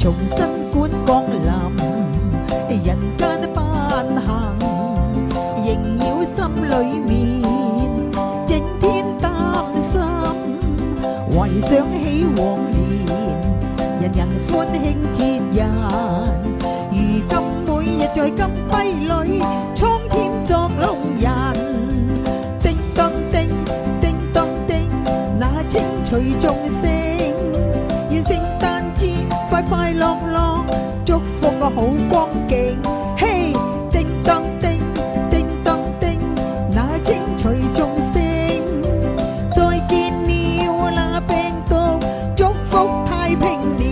從新冠降臨，人間萬行，縈繞心裏面，整天擔心。懷想起往年，人人歡慶節日，如今每日在金幣裏，蒼天作弄人。叮當叮，叮當叮，那清脆鐘聲，願聖誕節快快樂樂，祝福個好光景。嘿，叮當叮，叮當叮，那清脆鐘聲，再見了那病毒，祝福太平年。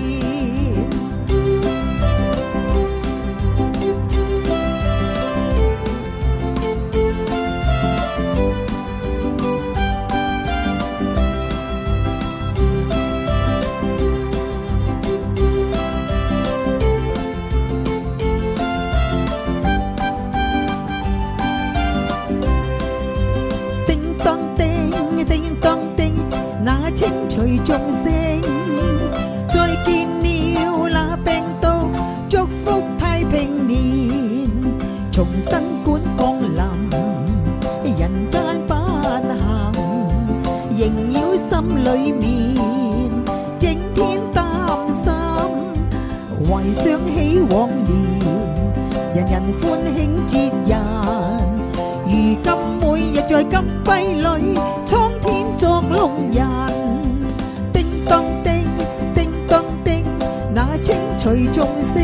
那清脆鐘聲，再見了那病毒，祝福太平年。從新冠降臨，人間萬行，縈繞心裏面，整天擔心。懷想起往年，人人歡慶節日，如今每日在金幣裏，蒼天作弄人。叮當叮，叮當叮，那清脆鐘聲，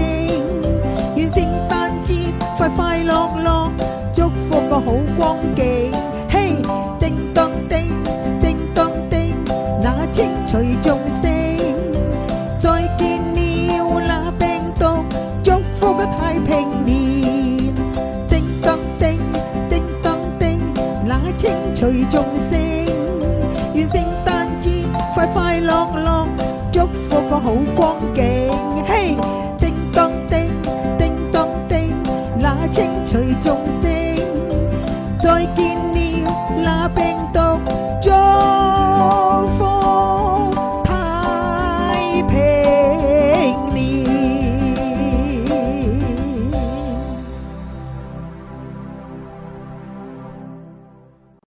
願聖誕節快快樂樂，祝福個好光景。嘿，叮當叮，叮當叮，那清脆鐘聲，再見了那病毒，祝福個太平年。叮當叮，叮當叮，那清脆鐘聲，願聖誕節快快樂樂，祝福個好光景。嘿，叮當叮，叮當叮，那清脆鐘聲，再見了那病毒，祝